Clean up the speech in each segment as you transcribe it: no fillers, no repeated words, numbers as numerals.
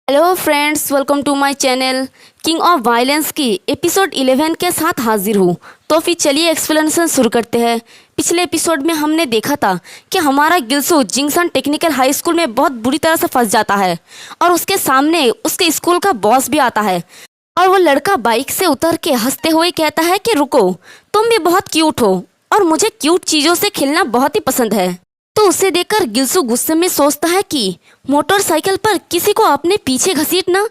Hello friends, welcome to my channel. King of violence की episode 11 के साथ हाजिर हूँ। तो फिर चलिए एक्सप्लेनेशन शुरू करते हैं। पिछले एपिसोड में हमने देखा था कि हमारा गिल्सू जिंगसन टेक्निकल हाई स्कूल में बहुत बुरी तरह से फंस जाता है और उसके सामने उसके स्कूल का बॉस भी आता है और वो लड़का बाइक से उतर के हंसते हुए कहता है कि रुको, तुम भी बहुत क्यूट हो और मुझे क्यूट चीज़ों से खेलना बहुत ही पसंद है। तो उसे देखकर गिल्सू गुस्से में सोचता है कि मोटरसाइकिल पर किसी को अपने पीछे घसीटना,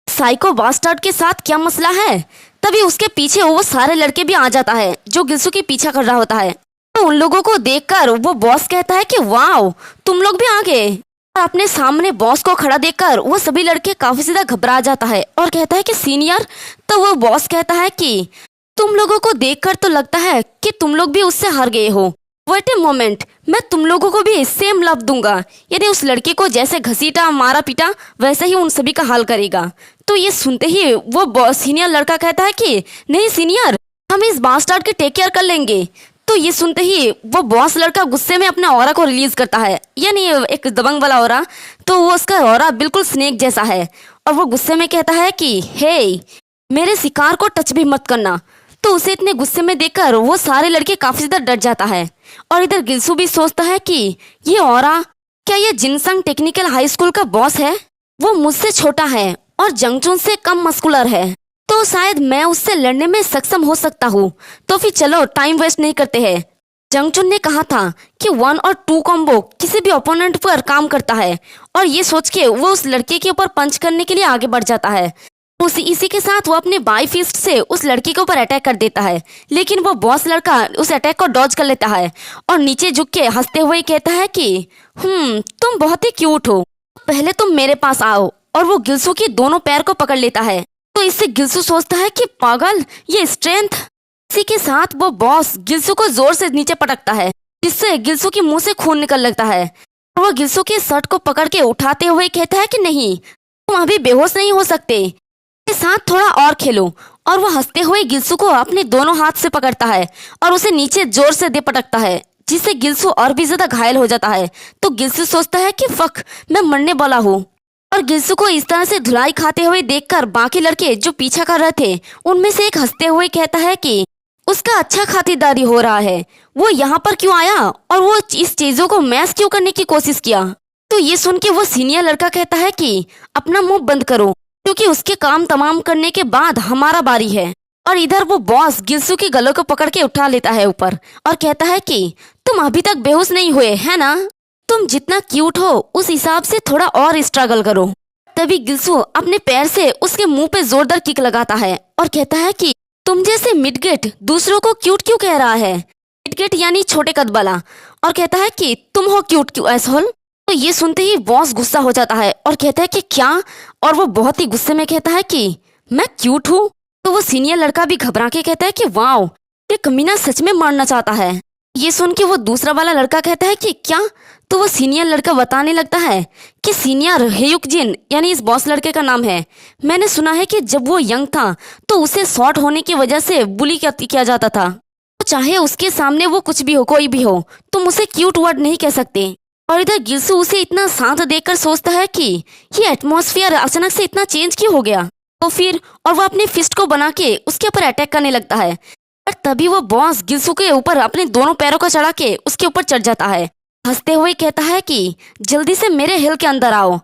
साइको बास्टर्ड के साथ क्या मसला है। तभी उसके पीछे वो सारे लड़के भी आ जाता है जो गिल्सू के पीछा कर रहा होता है। तो उन लोगों को देखकर वो बॉस कहता है कि वाओ, तुम लोग भी आ गए। और अपने सामने बॉस को खड़ा देखकर वो सभी लड़के काफी ज्यादा घबरा जाता है और कहता है कि सीनियर। तो वो बॉस कहता है कि तुम लोगों को देखकर तो लगता है कि तुम लोग भी उससे हार गए हो। वेट ए मोमेंट, मैं तुम लोगों को भी सेम लव दूंगा। यदि उस लड़के को जैसे घसीटा मारा पीटा वैसे ही उन सभी का हाल करेगा। तो ये सुनते ही वो सीनियर लड़का कहता है कि नहीं सीनियर, हम इस बास्टर्ड के टेक केयर कर लेंगे। तो ये सुनते ही वो बॉस लड़का गुस्से में अपना ऑरा को रिलीज करता है, यानी एक दबंग वाला ऑरा। तो वो उसका ऑरा बिल्कुल स्नेक जैसा है और वो गुस्से में कहता है कि हे, मेरे शिकार को टच भी मत करना। तो उसे इतने गुस्से में देखकर वो सारे लड़के काफी ज्यादा डर जाता है। और इधर गिल्सू भी सोचता है कि ये ऑरा, क्या ये जिनसंग टेक्निकल हाई स्कूल का बॉस है? वो मुझसे छोटा है और जंगचून से कम मस्कुलर है, तो शायद मैं उससे लड़ने में सक्षम हो सकता हूँ। तो फिर चलो टाइम वेस्ट नहीं करते हैं। जंगचून ने कहा था कि 1 और 2 कॉम्बो किसी भी ओपोनेंट पर काम करता है और ये सोच के वो उस लड़के के ऊपर पंच करने के लिए आगे बढ़ जाता है। इसी के साथ वो अपने बाई फिस्ट से उस लड़की के ऊपर अटैक कर देता है, लेकिन वो बॉस लड़का उस अटैक को डॉज कर लेता है और नीचे झुक के हंसते हुए कहता है कि तुम बहुत ही क्यूट हो, पहले तुम मेरे पास आओ। और वो गिल्सू की दोनों पैर को पकड़ लेता है। तो इससे गिल्सू सोचता है कि पागल, ये स्ट्रेंथ। इसी के साथ वो बॉस गिल्सू को जोर से नीचे पटकता है, जिससे गिल्सू की मुंह से खून निकल लगता है। और वो गिल्सू के शर्ट को पकड़ के उठाते हुए कहता है कि नहीं, तुम अभी बेहोश नहीं हो सकते, के साथ थोड़ा और खेलो। और वो हंसते हुए गिल्सू को अपने दोनों हाथ से पकड़ता है और उसे नीचे जोर से दे पटकता है, जिससे गिल्सू और भी ज्यादा घायल हो जाता है। तो गिल्सू सोचता है कि फक, मैं मरने वाला हूँ। और गिल्सू को इस तरह से धुलाई खाते हुए देखकर बाकी लड़के जो पीछा कर रहे थे उनमें से एक हंसते हुए कहता है कि उसका अच्छा खातिरदारी हो रहा है, वो यहाँ पर क्यों आया और वो इस चीजों को मैश क्यों करने की कोशिश किया। तो ये सुन के वो सीनियर लड़का कहता है कि अपना मुंह बंद करो, क्योंकि उसके काम तमाम करने के बाद हमारा बारी है। और इधर वो बॉस गिल्सू के गलों को पकड़ के उठा लेता है ऊपर और कहता है कि तुम अभी तक बेहोश नहीं हुए है ना, तुम जितना क्यूट हो उस हिसाब से थोड़ा और स्ट्रगल करो। तभी गिल्सू अपने पैर से उसके मुंह पे जोरदार किक लगाता है और कहता है कि तुम जैसे मिडगेट दूसरों को क्यूट क्यों कह रहा है, मिडगेट यानी छोटे कद वाला। और कहता है कि तुम हो क्यूट क्यों एसहोल। तो ये सुनते ही बॉस गुस्सा हो जाता है और कहता है कि क्या, और वो बहुत ही गुस्से में कहता है कि मैं क्यूट हूँ। तो वो सीनियर लड़का भी घबरा के कहता है कि वाओ, ये कमीना सच में मारना चाहता है। ये सुन के वो दूसरा वाला लड़का कहता है कि क्या। तो वो सीनियर लड़का बताने लगता है कि सीनियर हेयुक जिन, यानी इस बॉस लड़के का नाम है, मैंने सुना है कि जब वो यंग था तो उसे शॉर्ट होने की वजह से बुली किया जाता था। तो चाहे उसके सामने वो कुछ भी हो, कोई भी हो, तुम उसे क्यूट वर्ड नहीं कह सकते। और इधर गिल्सू उसे इतना शांत देखकर सोचता है कि ये एटमॉस्फेयर अचानक से इतना चेंज क्यों हो गया। तो फिर और वो अपने फिस्ट को बना के उसके ऊपर अटैक करने लगता है। और तभी वो बॉस गिल्सू के ऊपर अपने दोनों पैरों को चढ़ा के उसके ऊपर चढ़ जाता है, हंसते हुए कहता है कि जल्दी से मेरे हिल के अंदर आओ।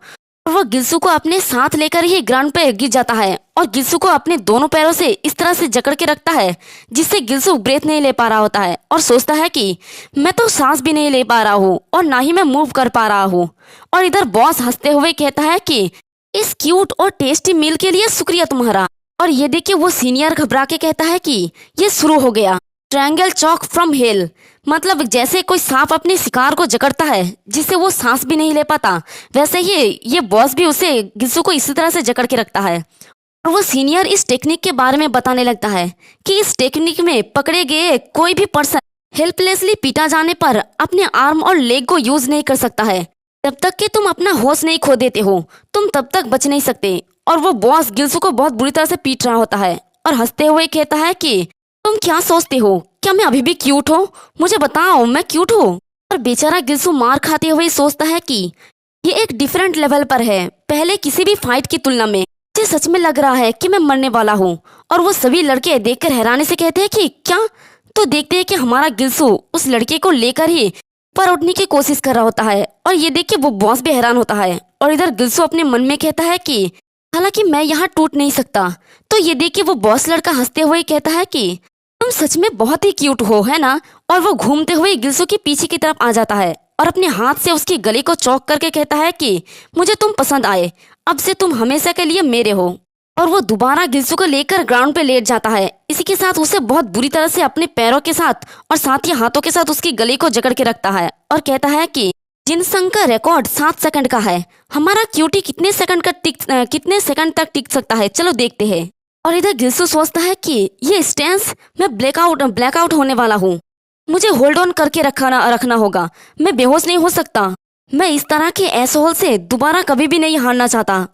और वो गिल्सू को अपने साथ लेकर ही ग्राउंड पे गिर जाता है और गिल्सू को अपने दोनों पैरों से इस तरह से जकड़ के रखता है, जिससे गिल्सू ब्रेथ नहीं ले पा रहा होता है और सोचता है कि मैं तो सांस भी नहीं ले पा रहा हूँ और ना ही मैं मूव कर पा रहा हूँ। और इधर बॉस हंसते हुए कहता है कि इस क्यूट और टेस्टी मील के लिए शुक्रिया तुम्हारा। और ये देखिए वो सीनियर घबरा के कहता है कि ये शुरू हो गया ट्रायंगल चॉक फ्रॉम हेल, मतलब जैसे कोई सांप अपने शिकार को जकड़ता है जिससे वो सांस भी नहीं ले पाता, वैसे ही ये बॉस भी उसे गिल्सू को इसी तरह से जकड़ के रखता है। और वो सीनियर इस टेक्निक के बारे में बताने लगता है कि इस टेक्निक में पकड़े गए कोई भी पर्सन हेल्पलेसली पीटा जाने पर अपने आर्म और लेग को यूज नहीं कर सकता है। जब तक कि तुम अपना होश नहीं खो देते हो तुम तब तक बच नहीं सकते। और वो बॉस गिल्सू को बहुत बुरी तरह से पीट रहा होता है और हंसते हुए कहता है कि तुम क्या सोचते हो, क्या मैं अभी भी क्यूट हूँ? मुझे बताओ, मैं क्यूट हूँ? और बेचारा गिल्सू मार खाते हुए सोचता है कि ये एक डिफरेंट लेवल पर है। पहले किसी भी फाइट की तुलना में मुझे सच में लग रहा है कि मैं मरने वाला हूँ। और वो सभी लड़के देखकर हैरानी से कहते हैं कि क्या। तो देखते हैं कि हमारा गिल्सू उस लड़के को लेकर ही पर उठने की कोशिश कर रहा होता है। और ये देख के वो बॉस भी हैरान होता है। और इधर गिल्सू अपने मन में कहता है कि हालांकि मैं यहाँ टूट नहीं सकता। तो ये देख के वो बॉस लड़का हंसते हुए कहता है कि तुम सच में बहुत ही क्यूट हो, है ना। और वो घूमते हुए गिल्सू के पीछे की तरफ आ जाता है और अपने हाथ से उसकी गले को चौक करके कहता है कि मुझे तुम पसंद आए, अब से तुम हमेशा के लिए मेरे हो। और वो दोबारा गिल्सू को लेकर ग्राउंड पे लेट जाता है। इसी के साथ उसे बहुत बुरी तरह से अपने पैरों के साथ और साथ ही हाथों के साथ उसकी गले को जकड़ के रखता है और कहता है कि जिनसंग का रिकॉर्ड 7 सेकंड का है, हमारा क्यूटी कितने सेकंड तक टिक सकता है, चलो देखते हैं। और इधर गिल्सू सोचता है कि ये स्टेंस मैं ब्लैकआउट होने वाला हूँ, मुझे होल्ड ऑन करके रखना होगा, मैं बेहोश नहीं हो सकता। मैं इस तरह के एसहोल से दोबारा कभी भी नहीं हारना चाहता।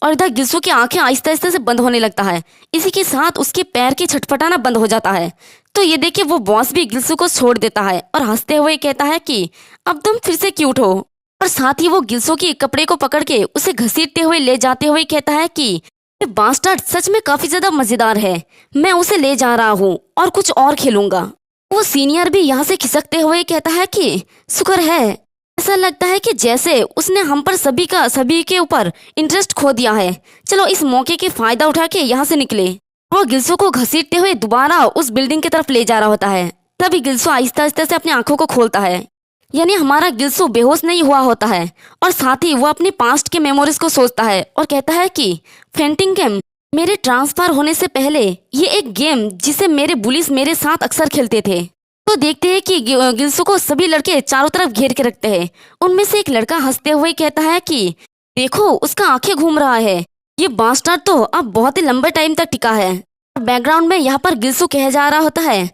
और इधर गिल्सू की आंखें आहिस्ते आहिस्ते से बंद होने लगता है। इसी के साथ उसके पैर की छटपटाना बंद हो जाता है। तो ये देख के वो बॉस भी गिल्सू को छोड़ देता है और हंसते हुए कहता है कि अब तुम फिर से क्यूट हो। और साथ ही वो गिल्सू के कपड़े को पकड़ के उसे घसीटते हुए ले जाते हुए कहता है कि ये बास्टर्ड सच में काफी ज्यादा मजेदार है, मैं उसे ले जा रहा हूँ और कुछ और खेलूंगा। वो सीनियर भी यहाँ से खिसकते हुए कहता है कि शुक्र है, ऐसा लगता है कि जैसे उसने हम पर सभी के ऊपर इंटरेस्ट खो दिया है। चलो इस मौके के फायदा उठा के यहाँ से निकले। वो गिल्सू को घसीटते हुए दोबारा उस बिल्डिंग की तरफ ले जा रहा होता है। तभी गिल्सू आहिस्ता आहिस्ता से अपनी आंखों को खोलता है, यानी हमारा गिल्सू बेहोश नहीं हुआ होता है। और साथ ही वो अपने पास्ट के मेमोरीज को सोचता है और कहता है कि फेंटिंग गेम मेरे ट्रांसफर होने से पहले ये एक गेम जिसे मेरे बुलिस मेरे साथ अक्सर खेलते थे। तो देखते हैं कि गिल्सू को सभी लड़के चारों तरफ घेर के रखते हैं। उनमें से एक लड़का हंसते हुए कहता है कि देखो उसका आंखें घूम रहा है, ये बास्टर्ड तो अब बहुत ही लंबे टाइम तक टिका है। बैकग्राउंड में यहाँ पर गिल्सू कह जा रहा होता है,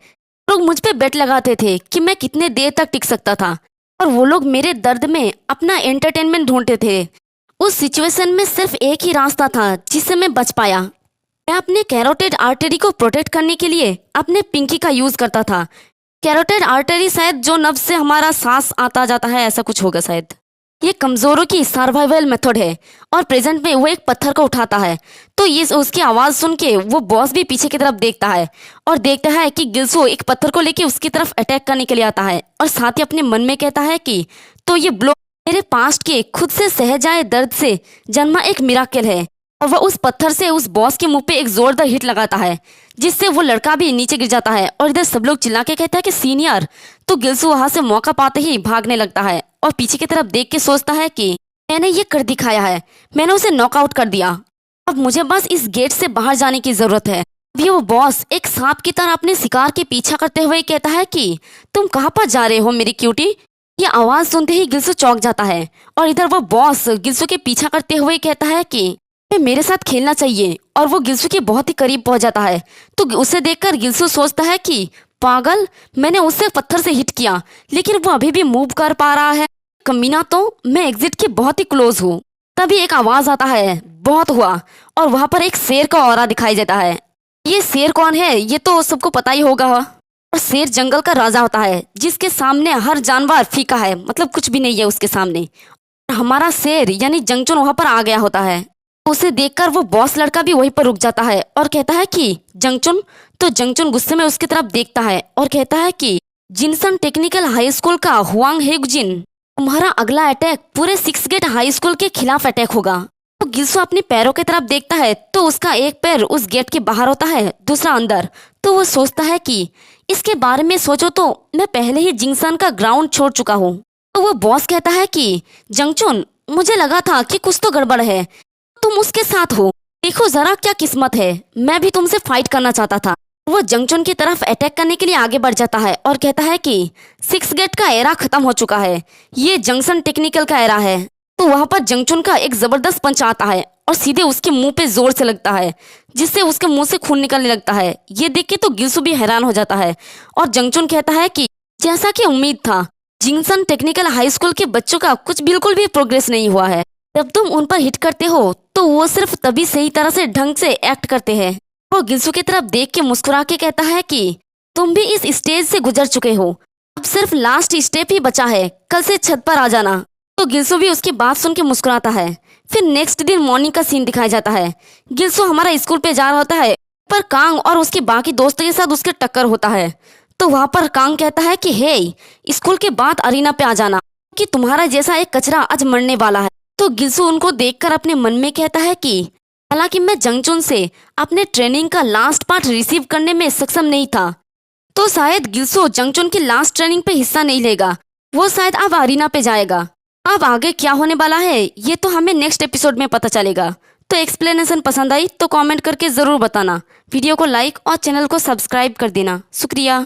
लोग मुझ पे बेट लगाते थे कि मैं कितने देर तक टिक सकता था और वो लोग मेरे दर्द में अपना एंटरटेनमेंट ढूंढते थे। उस सिचुएशन में सिर्फ एक ही रास्ता था जिससे मैं बच पाया। मैं अपने कैरोटिड आर्टरी को प्रोटेक्ट करने के लिए अपने पिंकी का यूज करता था। कैरोटिड आर्टरी शायद जो नब्ज से हमारा सांस आता जाता है, ऐसा कुछ होगा शायद। ये कमजोरों की सर्वाइवल मेथड है। और प्रेजेंट में वो एक पत्थर को उठाता है। तो ये उसकी आवाज सुन के वो बॉस भी पीछे की तरफ देखता है और देखता है कि गिल्सू एक पत्थर को लेके उसकी तरफ अटैक करने के लिए आता है। और साथ ही अपने मन में कहता है कि तो ये ब्लो मेरे पास्ट के खुद से सह जाए दर्द से जन्मा एक मिराकल है। और वह उस पत्थर से उस बॉस के मुंह पे एक जोरदार हिट लगाता है, जिससे वो लड़का भी नीचे गिर जाता है। और इधर सब लोग चिल्ला के कहता है कि सीनियर। तो गिल्सू वहां से मौका पाते ही भागने लगता है और पीछे की तरफ देख के सोचता है कि मैंने ये कर दिखाया है, मैंने उसे नॉकआउट कर दिया, अब मुझे बस इस गेट से बाहर जाने की जरूरत है। अभी वो बॉस एक सांप की तरह अपने शिकार के पीछा करते हुए कहता है कि तुम कहाँ पर जा रहे हो मेरी क्यूटी। ये आवाज सुनते ही गिल्सू चौंक जाता है। और इधर वो बॉस गिल्सू के पीछा करते हुए कहता है कि मेरे साथ खेलना चाहिए। और वो गिल्सू के बहुत ही करीब पहुंच जाता है। तो उसे देखकर गिल्सू सोचता है कि पागल, मैंने उससे पत्थर से हिट किया लेकिन वो अभी भी मूव कर पा रहा है, कमीना, तो मैं एग्जिट के बहुत ही क्लोज हूँ। तभी एक आवाज आता है, बहुत हुआ। और वहां पर एक शेर का ऑरा दिखाई देता है। ये शेर कौन है ये तो सबको पता ही होगा। और शेर जंगल का राजा होता है जिसके सामने हर जानवर फीका है, मतलब कुछ भी नहीं है उसके सामने। हमारा शेर यानी जंगचुन वहां पर आ गया होता है। उसे देखकर वो बॉस लड़का भी वहीं पर रुक जाता है और कहता है कि जंगचुन। तो जंगचुन गुस्से में उसकी तरफ देखता है और कहता है कि जिनसन टेक्निकल हाई स्कूल का हुआंग हेगजिन, तुम्हारा अगला अटैक पूरे 6 गेट हाई स्कूल के खिलाफ अटैक होगा। तो गिल्सू अपने पैरों की तरफ देखता है तो उसका एक पैर उस गेट के बाहर होता है, दूसरा अंदर। तो वो सोचता है कि इसके बारे में सोचो तो मैं पहले ही जिंगसन का ग्राउंड छोड़ चुका हूँ। तो वो बॉस कहता है कि जंगचुन, मुझे लगा था कि कुछ तो गड़बड़ है, तुम उसके साथ हो, देखो जरा क्या किस्मत है, मैं भी तुमसे फाइट करना चाहता था। वो जंगचुन की तरफ अटैक करने के लिए आगे बढ़ जाता है और कहता है कि 6 गेट का एरा खत्म हो चुका है, ये जंक्शन टेक्निकल का एरा है। तो वहां पर जंगचुन का एक जबरदस्त पंच आता है और सीधे उसके मुंह पे जोर से लगता है, जिससे उसके मुंह से खून निकलने लगता है। ये देख के तो गिल्सू भी हैरान हो जाता है और जंगचुन कहता है कि जैसा कि उम्मीद था, जिंगसन टेक्निकल हाई स्कूल के बच्चों का कुछ बिल्कुल भी प्रोग्रेस नहीं हुआ है। जब तुम उन पर हिट करते हो तो वो सिर्फ तभी सही तरह से ढंग से एक्ट करते हैं। वो गिल्सू की तरफ देख के मुस्कुरा के कहता है कि तुम भी इस स्टेज से गुजर चुके हो, अब सिर्फ लास्ट स्टेप ही बचा है, कल से छत पर आ जाना। तो गिल्सू भी उसकी बात सुन के मुस्कुराता है। फिर नेक्स्ट दिन मॉर्निंग का सीन दिखाया जाता है। गिल्सो हमारा स्कूल पे जा रहा होता है, पर कांग और उसके बाकी दोस्तों के साथ उसके टक्कर होता है। तो वहाँ पर कांग कहता है कि हे, स्कूल के बाद अरीना पे आ जाना, कि तुम्हारा जैसा एक कचरा आज मरने वाला है। तो गिल्सो उनको देखकर अपने मन में कहता है कि हालांकि मैं जंगचुन से अपने ट्रेनिंग का लास्ट पार्ट रिसीव करने में सक्षम नहीं था, तो शायद गिल्सो जंगचुन की लास्ट ट्रेनिंग पे हिस्सा नहीं लेगा, वो शायद अब अरीना पे जाएगा। अब आगे क्या होने वाला है ये तो हमें नेक्स्ट एपिसोड में पता चलेगा। तो एक्सप्लेनेशन पसंद आई तो कमेंट करके ज़रूर बताना, वीडियो को लाइक और चैनल को सब्सक्राइब कर देना। शुक्रिया।